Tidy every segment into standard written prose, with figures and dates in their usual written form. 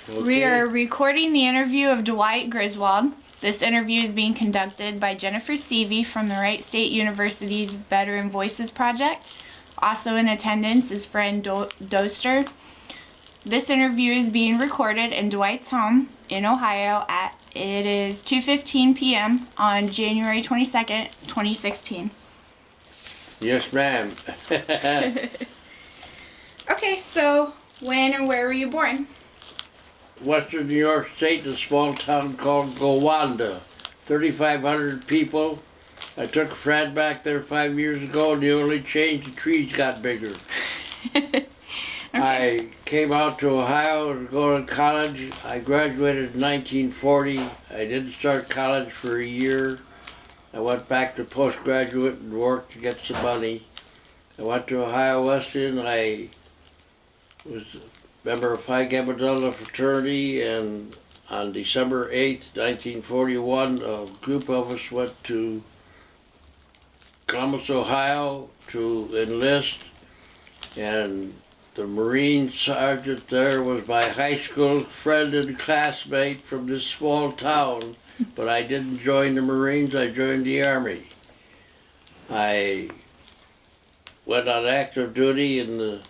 Okay. We are recording the interview of Dwight Griswold. This interview is being conducted by Jennifer Seavey from the Wright State University's Veteran Voices Project. Also in attendance is Fred Doster. This interview is being recorded in Dwight's home in Ohio it is 2:15 p.m. on January 22nd, 2016. Yes, ma'am. Okay, so when and where were you born? Western New York State, a small town called Gowanda. 3,500 people. I took a friend back there 5 years ago, and the only change, the trees got bigger. Okay. I came out to Ohio to go to college. I graduated in 1940. I didn't start college for a year. I went back to postgraduate and worked to get some money. I went to Ohio Wesleyan. I was a member of Phi Gamma Delta fraternity, and on December 8th, 1941, a group of us went to Columbus, Ohio to enlist, and the Marine sergeant there was my high school friend and classmate from this small town, but I didn't join the Marines, I joined the Army. I went on active duty in the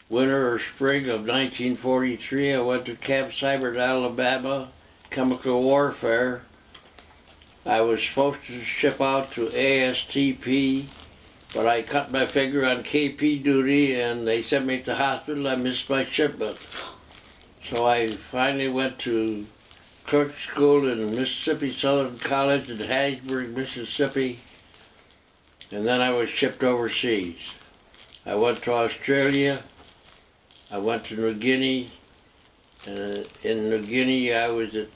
winter or spring of 1943. I went to Camp Sibert, Alabama, chemical warfare. I was supposed to ship out to ASTP, but I cut my finger on KP duty and they sent me to the hospital. I missed my shipment. So I finally went to clerk school in Mississippi Southern College in Hattiesburg, Mississippi, and then I was shipped overseas. I went to Australia, I went to New Guinea, and in New Guinea I was at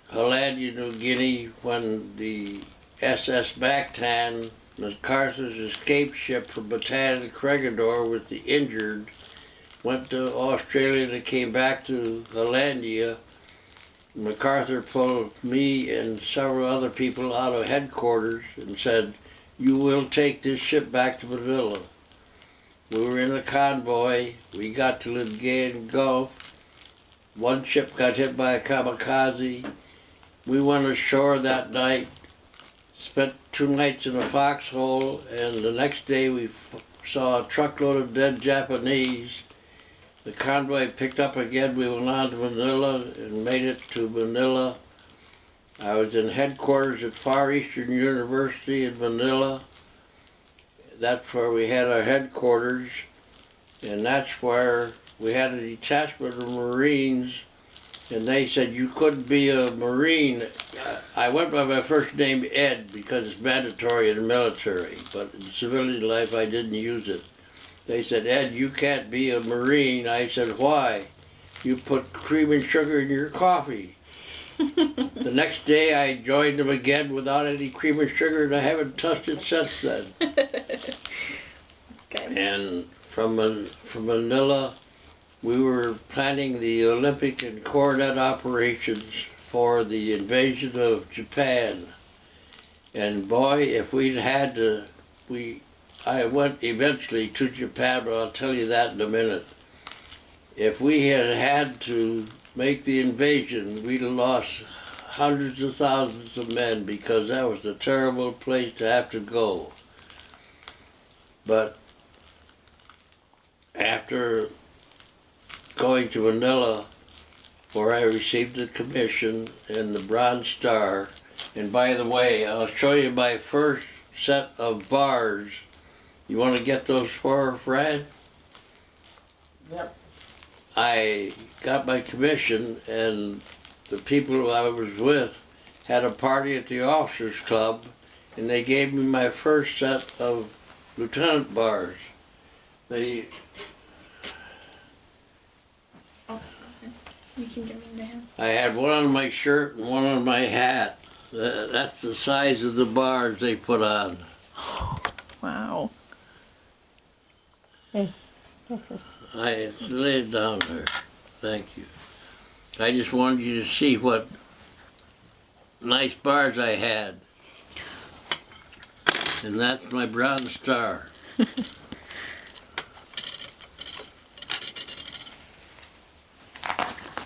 Hollandia, New Guinea, when the SS Mactan, MacArthur's escape ship from Bataan Corregidor with the injured, went to Australia and came back to Hollandia. MacArthur pulled me and several other people out of headquarters and said, "You will take this ship back to Manila." We were in a convoy. We got to Lingayen Gulf. One ship got hit by a kamikaze. We went ashore that night, spent 2 nights in a foxhole, and the next day we saw a truckload of dead Japanese. The convoy picked up again. We went on to Manila and made it to Manila. I was in headquarters at Far Eastern University in Manila. That's where we had our headquarters, and that's where we had a detachment of Marines, and they said you couldn't be a Marine. I went by my first name Ed because it's mandatory in the military, but in civilian life I didn't use it. They said, "Ed, you can't be a Marine." I said, "Why?" "You put cream and sugar in your coffee." The next day I joined them again without any cream and sugar, and I haven't touched it since then. Okay. And from Manila, we were planning the Olympic and Coronet operations for the invasion of Japan. And boy, if we'd had to, I went eventually to Japan, but I'll tell you that in a minute. If we had had to make the invasion, we'd have lost hundreds of thousands of men because that was a terrible place to have to go. But after going to Manila, where I received the commission and the Bronze Star, and by the way, I'll show you my first set of bars. You want to get those for Fred? Yep. I got my commission, and the people I was with had a party at the officers club, and they gave me my first set of lieutenant bars. They You can give them to him. I had one on my shirt and one on my hat. That's the size of the bars they put on. Wow. I lay it down there. Thank you. I just wanted you to see what nice bars I had. And that's my Bronze Star.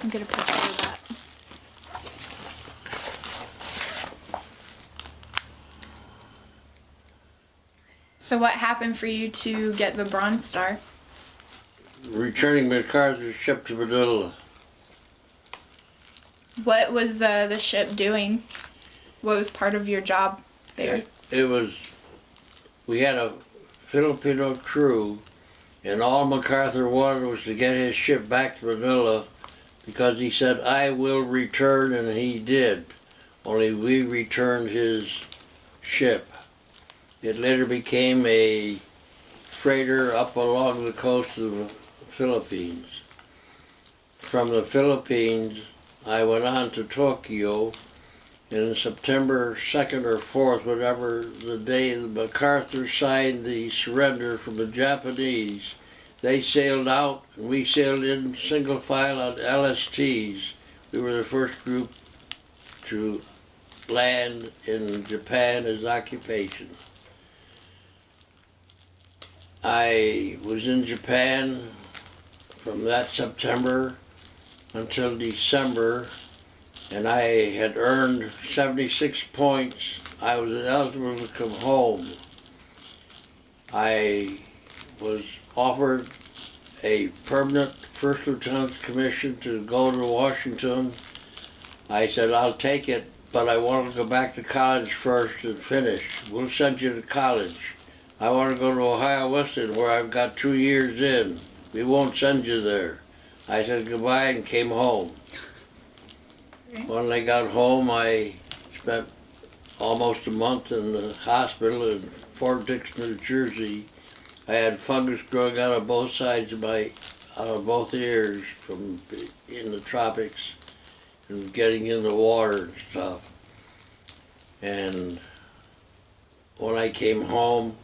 I'll get a picture of that. So what happened for you to get the Bronze Star? Returning MacArthur's ship to Manila. What was the ship doing? What was part of your job there? We had a Filipino crew, and all MacArthur wanted was to get his ship back to Manila because he said, I will return, and he did. Only we returned his ship. It later became a freighter up along the coast of the Philippines. From the Philippines, I went on to Tokyo, and in September 2nd or 4th, whatever the day MacArthur signed the surrender from the Japanese, they sailed out, and we sailed in single file on LSTs. We were the first group to land in Japan as occupation. I was in Japan from that September until December, and I had earned 76 points. I was eligible to come home. I was offered a permanent first lieutenant's commission to go to Washington. I said, I'll take it, but I want to go back to college first and finish. We'll send you to college. I want to go to Ohio Wesleyan where I've got 2 years in. We won't send you there. I said goodbye and came home. Okay. When I got home, I spent almost a month in the hospital in Fort Dix, New Jersey. I had fungus growing out of both sides of out of both ears from in the tropics and getting in the water and stuff. And when I came home,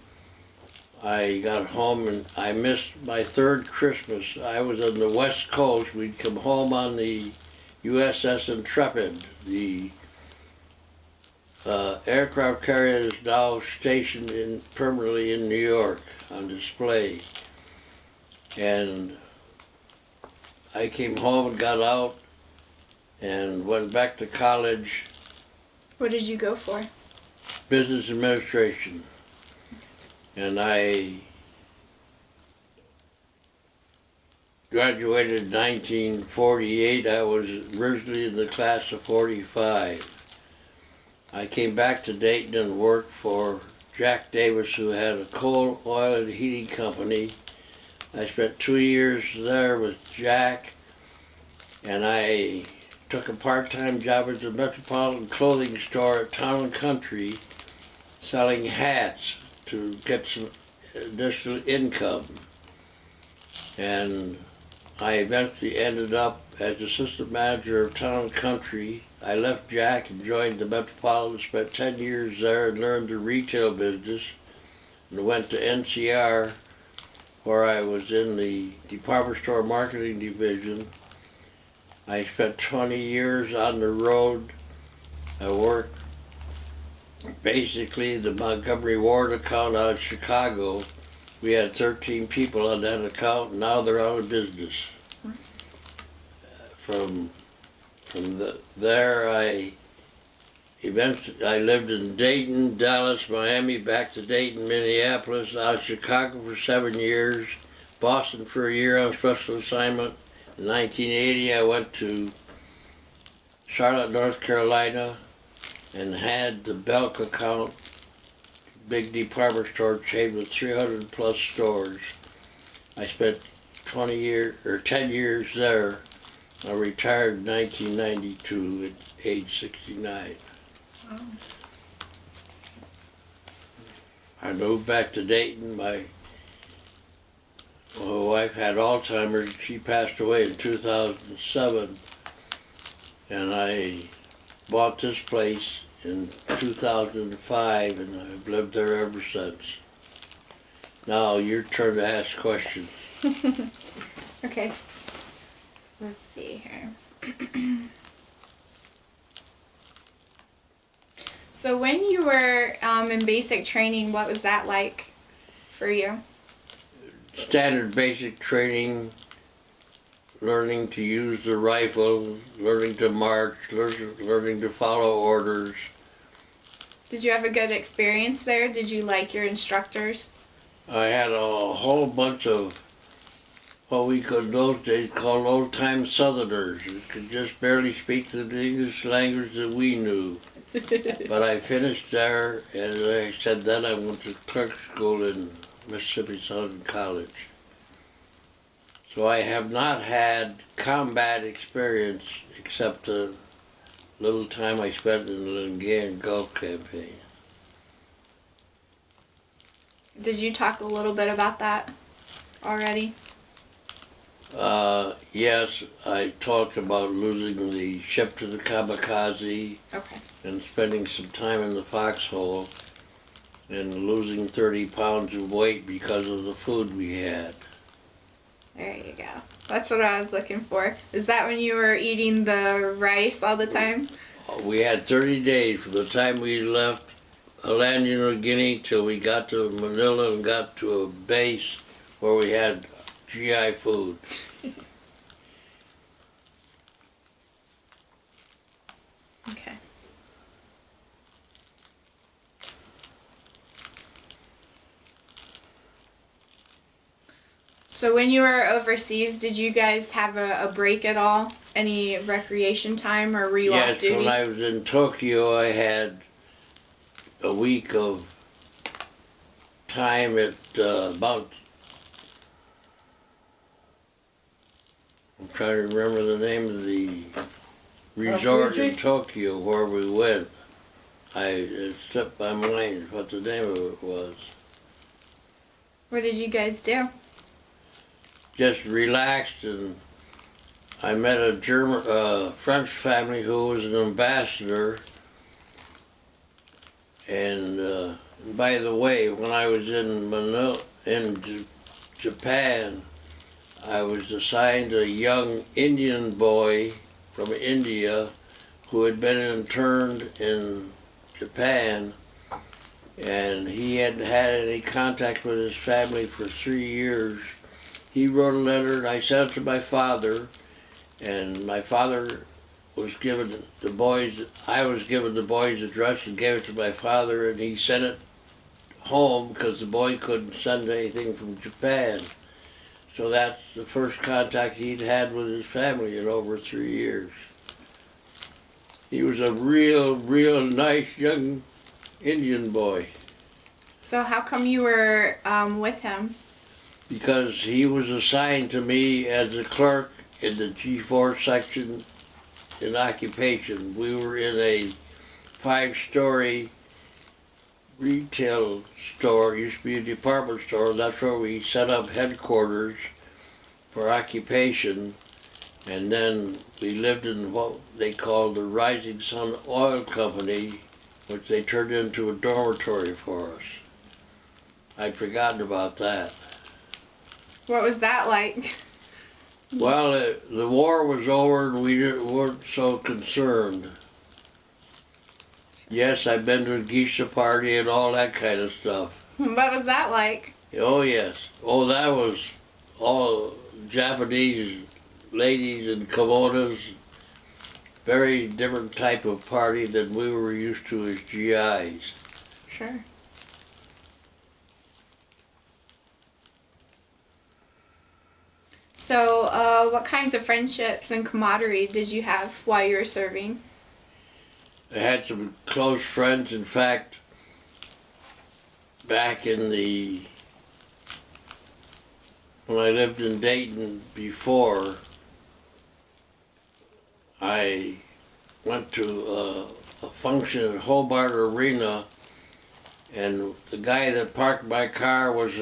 I got home and I missed my third Christmas. I was on the West Coast. We'd come home on the USS Intrepid. The aircraft carrier is now stationed permanently in New York on display. And I came home and got out and went back to college. What did you go for? Business administration. And I graduated in 1948. I was originally in the class of 45. I came back to Dayton and worked for Jack Davis, who had a coal, oil, and heating company. I spent 2 years there with Jack, and I took a part-time job at the Metropolitan Clothing Store at Town and Country, selling hats to get some additional income. And I eventually ended up as assistant manager of Town and Country. I left Jack and joined the Metropolitan, spent 10 years there and learned the retail business, and went to NCR where I was in the department store marketing division. I spent 20 years on the road. I worked basically the Montgomery Ward account out of Chicago. We had 13 people on that account, and now they're out of business. There I lived in Dayton, Dallas, Miami, back to Dayton, Minneapolis, out of Chicago for 7 years, Boston for a year on special assignment. In 1980 I went to Charlotte, North Carolina, and had the Belk account, big department store chain with 300 plus stores. I spent 10 years there. I retired in 1992 at age 69. Oh. I moved back to Dayton. My wife had Alzheimer's. She passed away in 2007. And I bought this place in 2005, and I've lived there ever since. Now, your turn to ask questions. Okay. So let's see here. So when you were in basic training, what was that like for you? Standard basic training, learning to use the rifle, learning to march, learning to follow orders. Did you have a good experience there? Did you like your instructors? I had a whole bunch of what we could those days call old-time Southerners who could just barely speak the English language that we knew. But I finished there, and as I said, then I went to clerk school in Mississippi Southern College. So I have not had combat experience except the little time I spent in the Lingayen Gulf campaign. Did you talk a little bit about that already? Yes, I talked about losing the ship to the kamikaze. Okay. And spending some time in the foxhole and losing 30 pounds of weight because of the food we had. There you go. That's what I was looking for. Is that when you were eating the rice all the time? We had 30 days from the time we left Land New Guinea till we got to Manila and got to a base where we had GI food. Okay. So when you were overseas, did you guys have a break at all? Any recreation time, or were you off duty? Yes, when I was in Tokyo, I had a week of time at about, I'm trying to remember the name of the resort in Tokyo where we went. It slipped my mind what the name of it was. What did you guys do? Just relaxed, and I met a French family who was an ambassador. And by the way, when I was in Manila, in Japan, I was assigned a young Indian boy from India who had been interned in Japan, and he hadn't had any contact with his family for 3 years. He wrote a letter, and I sent it to my father, and my father was given the boys, I was given the boy's address and gave it to my father, and he sent it home because the boy couldn't send anything from Japan. So that's the first contact he'd had with his family in over 3 years. He was a real nice young Indian boy. So how come you were with him? Because he was assigned to me as a clerk in the G4 section in occupation. We were in a 5-story retail store, used to be a department store. That's where we set up headquarters for occupation, and then we lived in what they called the Rising Sun Oil Company, which they turned into a dormitory for us. I'd forgotten about that. What was that like? Well, the war was over and we weren't so concerned. Yes, I've been to a geisha party and all that kind of stuff. What was that like? Oh, yes. Oh, that was all Japanese ladies in kimonos. Very different type of party than we were used to as GIs. Sure. So, what kinds of friendships and camaraderie did you have while you were serving? I had some close friends. In fact, back in when I lived in Dayton before, I went to a function at Hobart Arena, and the guy that parked my car was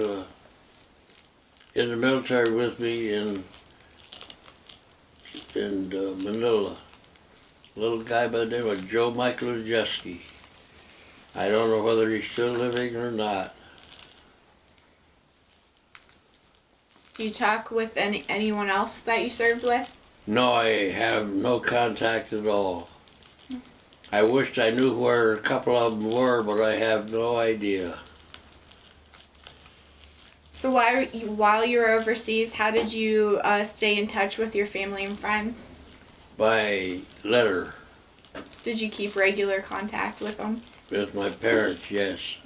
in the military with me in Manila. A little guy by the name of Joe Michaelajewski. I don't know whether he's still living or not. Do you talk with anyone else that you served with? No, I have no contact at all. I wished I knew where a couple of them were, but I have no idea. So while you were overseas, how did you stay in touch with your family and friends? By letter. Did you keep regular contact with them? With my parents, yes.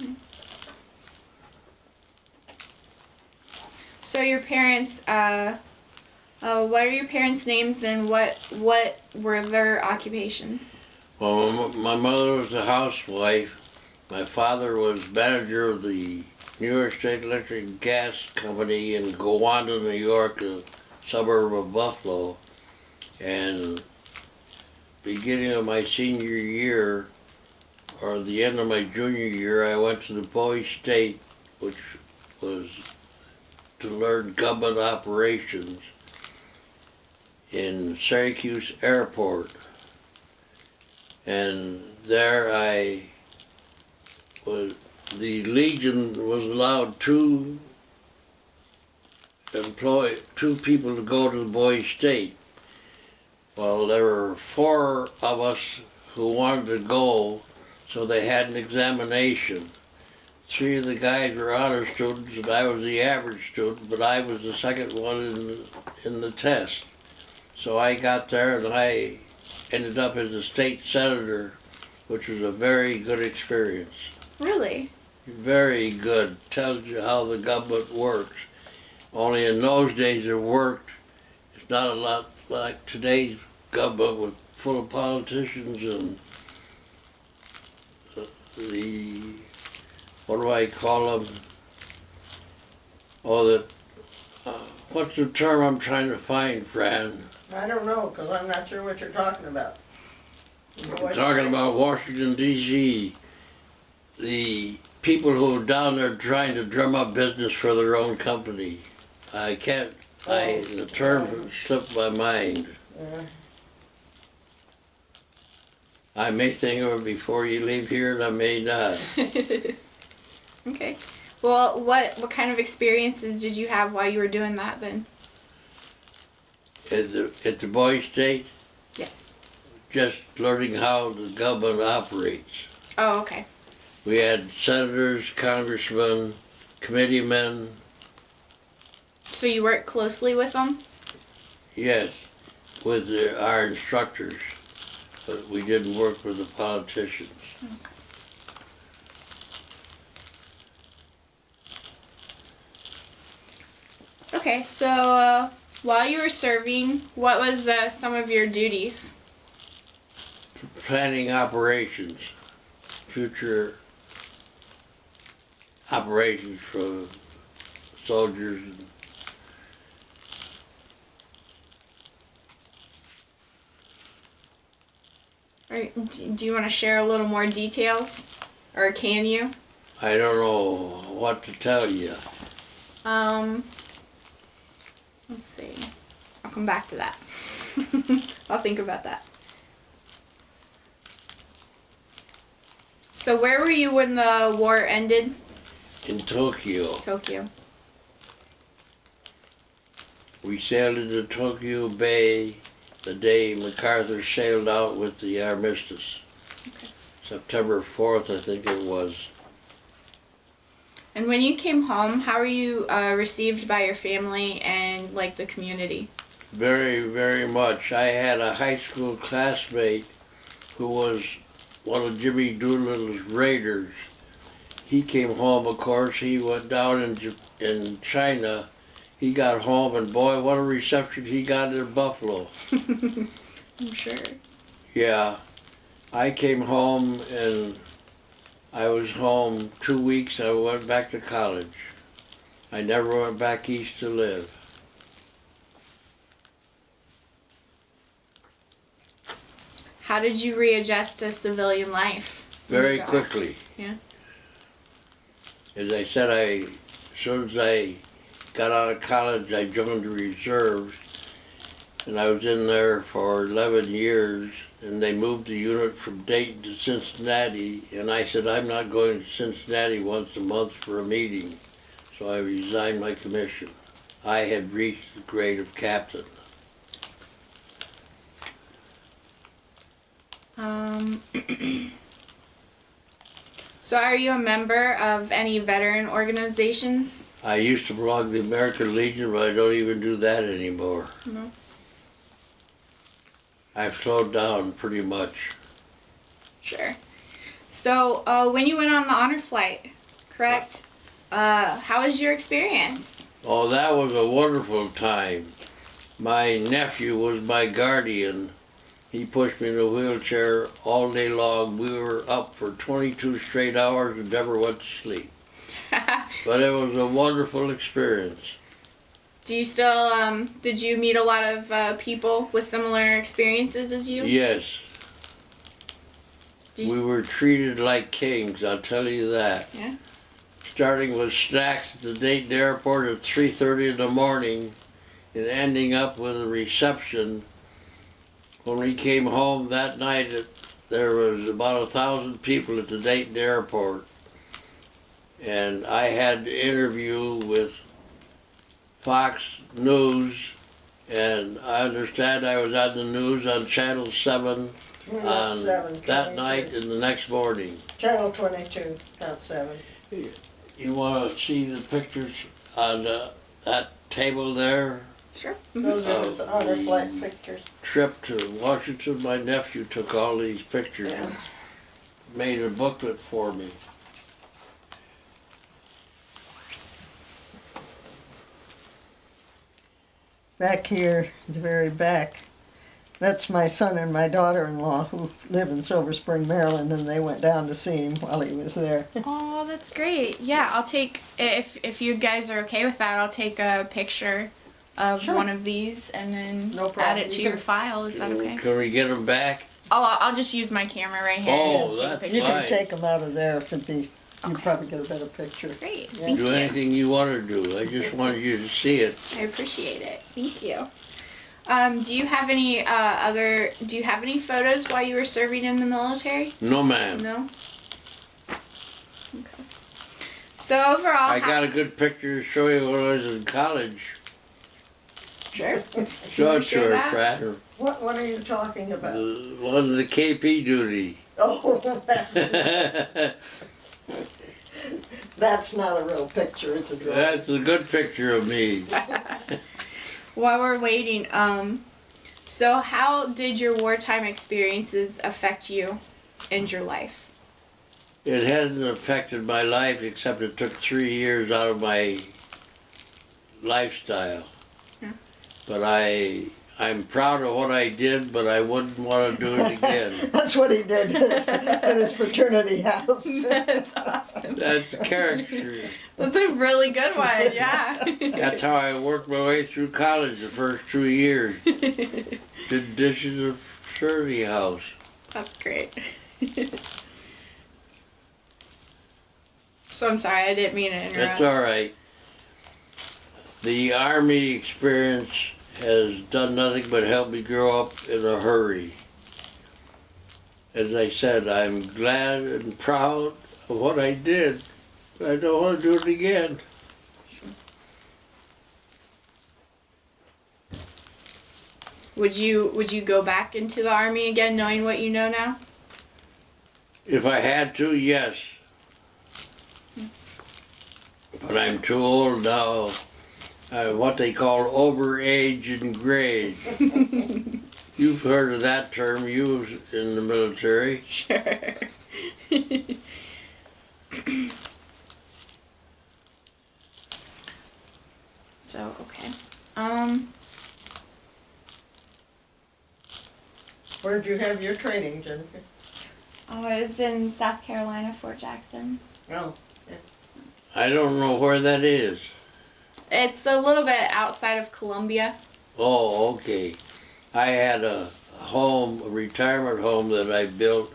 So your parents, what are your parents' names and what were their occupations? Well, my mother was a housewife. My father was manager of the New York State Electric and Gas Company in Gowanda, New York, a suburb of Buffalo. And beginning of my senior year, or the end of my junior year, I went to the Bowie State, which was to learn government operations in Syracuse Airport. And there the Legion was allowed two people to go to the Bowie State. Well, there were 4 of us who wanted to go, so they had an examination. 3 of the guys were honor students, and I was the average student, but I was the second one in the test. So I got there, and I ended up as a state senator, which was a very good experience. Really? Very good. Tells you how the government works. Only in those days it worked. It's not a lot like today's government full of politicians and the, what do I call them? Oh, what's the term I'm trying to find, Fran? I don't know, because I'm not sure what you're talking about. I'm talking about Washington, D.C. The people who are down there trying to drum up business for their own company. I can't, the term slipped my mind. I may think of it before you leave here, and I may not. Okay. Well, what kind of experiences did you have while you were doing that then? At the Bowie State? Yes. Just learning how the government operates. Oh, okay. We had senators, congressmen, committeemen. So you worked closely with them? Yes, with our instructors, but we didn't work with the politicians. Okay, so while you were serving, what was some of your duties? Planning operations, future operations for soldiers. Or do you want to share a little more details? Or can you? I don't know what to tell you. Let's see. I'll come back to that. I'll think about that. So where were you when the war ended? In Tokyo. Tokyo. We sailed into Tokyo Bay the day MacArthur sailed out with the armistice. Okay. September 4th, I think it was. And when you came home, how were you received by your family and like the community? Very, very much. I had a high school classmate who was one of Jimmy Doolittle's raiders. He came home, of course. He went down in China. He got home, and boy, what a reception he got in Buffalo. I'm sure. Yeah. I came home, and I was home 2 weeks. I went back to college. I never went back east to live. How did you readjust to civilian life? Very quickly. Yeah. As I said, as soon as I got out of college, I joined the reserves, and I was in there for 11 years, and they moved the unit from Dayton to Cincinnati, and I said, I'm not going to Cincinnati once a month for a meeting, so I resigned my commission. I had reached the grade of captain. So are you a member of any veteran organizations? I used to belong to the American Legion, but I don't even do that anymore. No. I've slowed down pretty much. Sure. So when you went on the honor flight, correct? How was your experience? Oh, that was a wonderful time. My nephew was my guardian. He pushed me in a wheelchair all day long. We were up for 22 straight hours and never went to sleep. But it was a wonderful experience. Do you still, did you meet a lot of people with similar experiences as you? Yes. We were treated like kings, I'll tell you that. Yeah. Starting with snacks at the Dayton airport at 3:30 in the morning and ending up with a reception. When we came home that night, there was about 1,000 people at the Dayton airport. And I had an interview with Fox News, and I understand I was on the news on Channel 7 Not on 7, that 22. night and the next morning. Channel 22, not 7. You want to see the pictures on that table there? Sure. Those are his honor flight pictures. Trip to Washington, my nephew took all these pictures Yeah. and made a booklet for me. Back here, the very back, that's my son and my daughter-in-law who live in Silver Spring, Maryland, and they went down to see him while he was there. Oh, that's great. Yeah, I'll take, if you guys are okay with that, I'll take a picture of Sure. one of these and then No add problem. it to You your can- file. Is that okay? Can we get them back? I'll just use my camera right here. Oh, and take a that's picture. You can Right. take them out of there if it'd be, you'd Okay. probably get a better picture. Great. Yeah. Thank Do you. anything you want to do. I just wanted you to see it. I appreciate it. Thank you. Do you have any do you have any photos while you were serving in the military? No, ma'am. No? Okay. So overall, I got a good picture to show you when I was in college. sure. Show it Show to her, that. Fran. What are you talking about? The one the KP duty. Oh, that's not a real picture, it's a drawing. That's a good picture of me. While we're waiting, so how did your wartime experiences affect you and your life? It hasn't affected my life except it took 3 years out of my lifestyle. Yeah. But I'm proud of what I did, but I wouldn't want to do it again. That's what he did in his fraternity house. That's awesome. That's a character. That's a really good one, yeah. That's how I worked my way through college the first 2 years. Did dishes at fraternity house. That's great. So I'm sorry, I didn't mean to interrupt. That's all right. The Army experience has done nothing but help me grow up in a hurry. As I said, I'm glad and proud of what I did, but I don't want to do it again. Would you go back into the Army again knowing what you know now? If I had to, yes. But I'm too old now. What they call overage and grade. You've heard of that term used in the military. Sure. So, okay. Where'd you have your training, Jennifer? I was in South Carolina, Fort Jackson. Oh, I don't know where that is. It's a little bit outside of Columbia. Oh, okay. I had a home, a retirement home that I built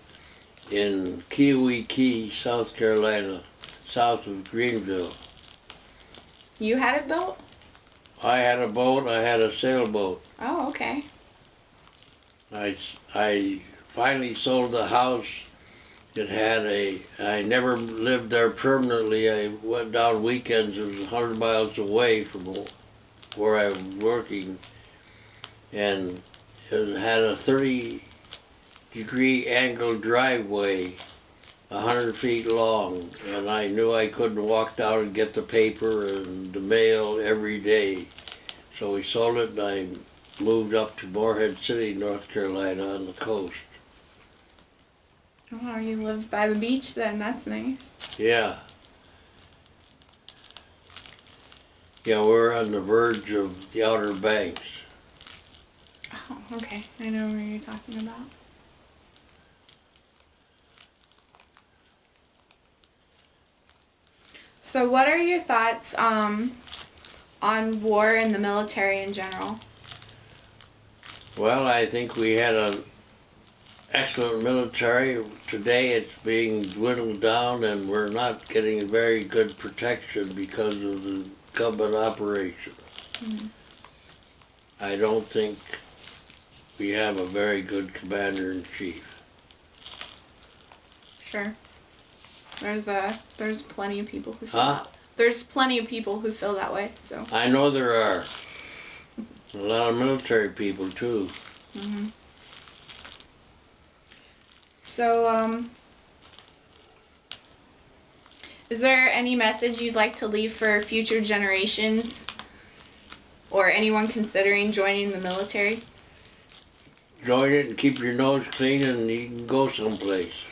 in Kiwi Key, South Carolina, south of Greenville. You had it built? I had a boat, I had a sailboat. Oh, okay. I finally sold the house. It had I never lived there permanently. I went down weekends. It was 100 miles away from where I was working. And it had a 30-degree angle driveway 100 feet long, and I knew I couldn't walk down and get the paper and the mail every day. So we sold it, and I moved up to Morehead City, North Carolina, on the coast. Oh, you lived by the beach then. That's nice. Yeah. Yeah, we're on the verge of the Outer Banks. Oh, okay. I know where you're talking about. So what are your thoughts on war and the military in general? Well, I think we had an excellent military. Today it's being dwindled down, and we're not getting very good protection because of the government operation. Mm-hmm. I don't think we have a very good commander-in-chief. Sure. There's plenty of people who feel Huh? There's plenty of people who feel that way, so. I know there are. A lot of military people, too. Mm-hmm. So, is there any message you'd like to leave for future generations or anyone considering joining the military? Join it and keep your nose clean, and you can go someplace.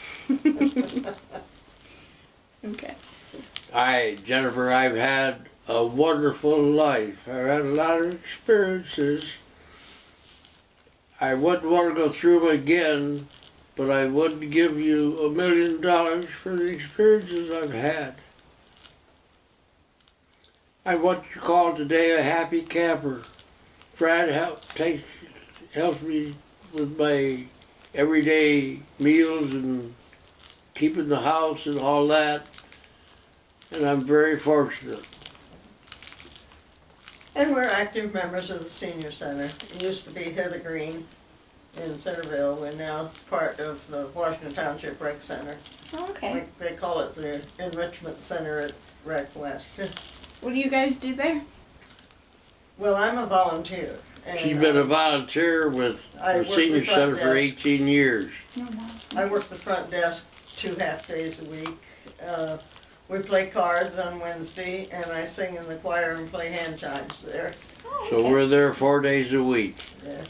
Okay. Jennifer, I've had a wonderful life. I've had a lot of experiences. I wouldn't want to go through them again, but I wouldn't give you $1 million for the experiences I've had. I'm what you call today a happy camper. Fred helps me with my everyday meals and keeping the house and all that, and I'm very fortunate. And we're active members of the senior center. It used to be Heather Green in Centerville. We're now part of the Washington Township Rec Center. Oh, okay. Like they call it the Enrichment Center at Rec West. What do you guys do there? Well, I'm a volunteer. And She's been a volunteer with I the work senior the front center for desk. 18 years. Oh, wow. I work the front desk 2 half days a week. We play cards on Wednesday, and I sing in the choir and play hand chimes there. Oh, So okay. we're there 4 days a week. Yeah.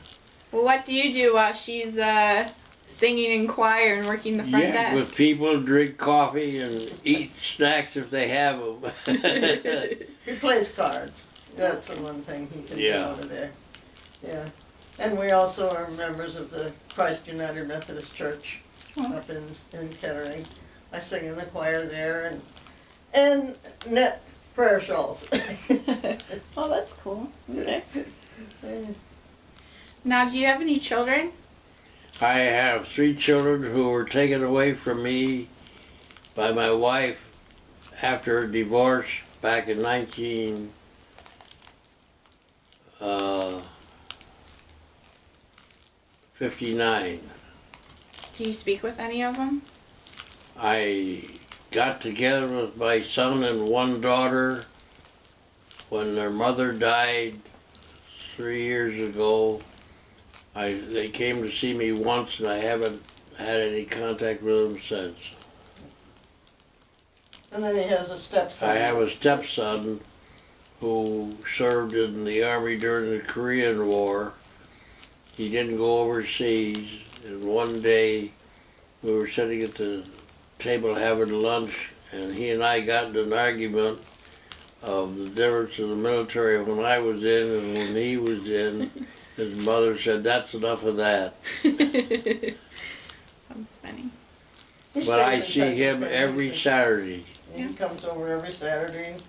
Well, what do you do while she's singing in choir and working the front desk? With people, drink coffee and eat snacks if they have them. He plays cards. That's the one thing he can Yeah. do over there. Yeah. And we also are members of the Christ United Methodist Church Oh. up in Kettering. I sing in the choir there and knit prayer shawls. Oh, that's cool. Okay. Now, do you have any children? I have 3 children who were taken away from me by my wife after a divorce back in 1959. Do you speak with any of them? I got together with my son and 1 daughter when their mother died 3 years ago. They came to see me once, and I haven't had any contact with them since. And then he has a stepson. I have a stepson who served in the Army during the Korean War. He didn't go overseas, and one day we were sitting at the table having lunch, and he and I got into an argument of the difference of the military when I was in and when he was in. His mother said, "That's enough of that." That's funny. He But I stays in see touch him with them. every He's a- Saturday. He comes over every Saturday and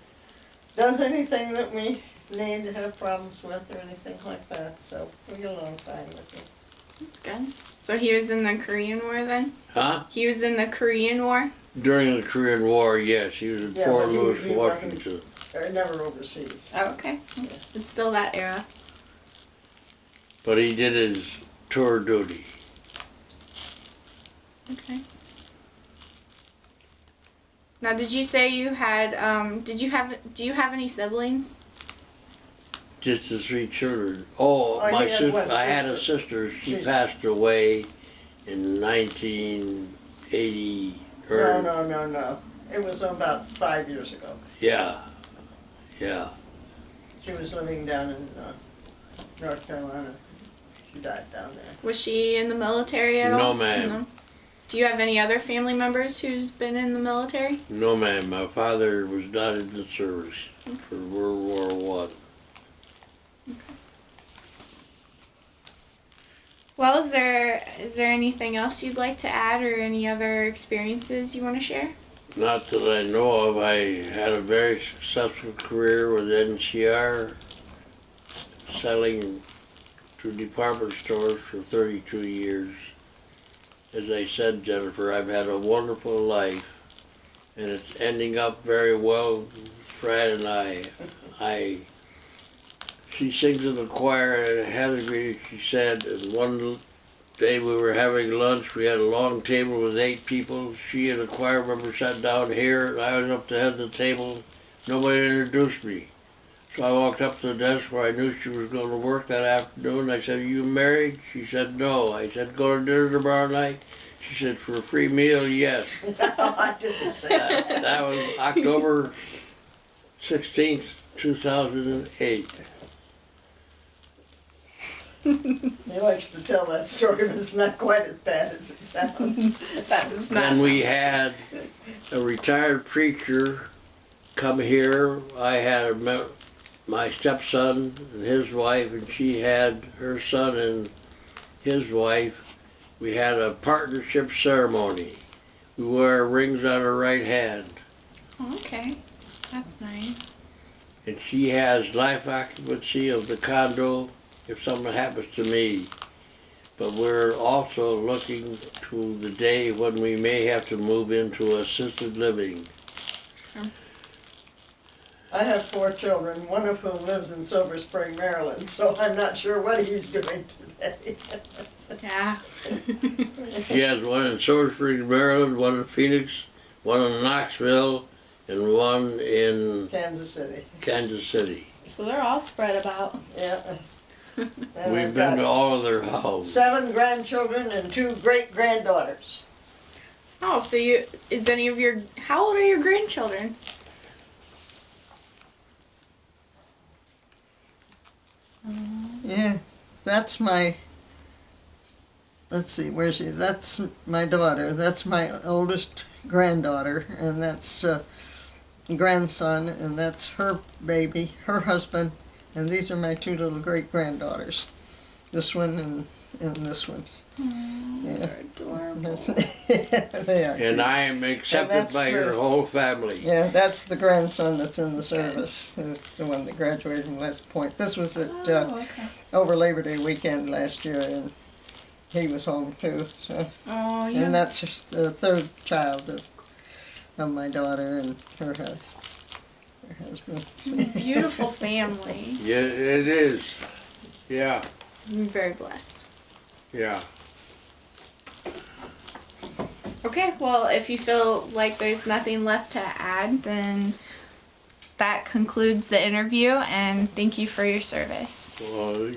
does anything that we need to have problems with or anything like that. So we get along fine with him. That's good. So he was in the Korean War then? Huh? He was in the Korean War? During the Korean War, yes, he was in Yeah, Fort but he Lewis, wasn't- Washington. Never overseas. Oh, okay. It's still that era. But he did his tour duty. Okay. Now, did you say you had, do you have any siblings? Just the 3 children. Oh, Oh, my he had sister. one I had a sister. sister. She She's- passed away in 1980, Or, No. It was about 5 years ago. Yeah, yeah. She was living down in North Carolina. She died down there. Was she in the military at No, all? ma'am. No. Do you have any other family members who's been in the military? No, ma'am. My father was not in the service for World War One. Well, is there anything else you'd like to add or any other experiences you want to share? Not that I know of. I had a very successful career with NCR, selling to department stores for 32 years. As I said, Jennifer, I've had a wonderful life, and it's ending up very well. Fred and she sings in the choir at Heathergreen. She said, and one day we were having lunch, we had a long table with 8 people. She and a choir member sat down here, and I was up to head of the table. Nobody introduced me. So I walked up to the desk where I knew she was going to work that afternoon. I said, "Are you married?" She said, "No." I said, "Go to dinner tomorrow night?" She said, "For a free meal, yes." I didn't say that. That was October 16th, 2008. He likes to tell that story, but it's not quite as bad as it sounds. Then we had a retired preacher come here. I had my stepson and his wife, and she had her son and his wife. We had a partnership ceremony. We wear rings on her right hand. Oh, okay, that's nice. And she has life occupancy of the condo if something happens to me. But we're also looking to the day when we may have to move into assisted living. I have 4 children, one of whom lives in Silver Spring, Maryland, so I'm not sure what he's doing today. Yeah. She has one in Silver Spring, Maryland, one in Phoenix, one in Knoxville, and one in Kansas City. So they're all spread about. Yeah. And We've I've been to got all of their houses. 7 grandchildren and 2 great-granddaughters. Oh, so how old are your grandchildren? Yeah, that's my, let's see, where's she? That's my daughter. That's my oldest granddaughter, and that's grandson, and that's her baby, her husband, and these are my 2 little great-granddaughters. This one and this one. Yeah. They're adorable. They are. And I am accepted by your whole family. Yeah, that's the grandson that's in the service, the one that graduated from West Point. This was at Okay. over Labor Day weekend last year, and he was home too. So, Oh, yeah. and that's the 3rd child of my daughter and her husband. Beautiful family. Yeah, it is. Yeah, I'm very blessed. yeah. Okay, well, if you feel like there's nothing left to add, then that concludes the interview, and thank you for your service. Well,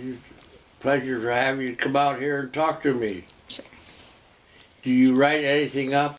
pleasure for having you come out here and talk to me. Sure. Do you write anything up?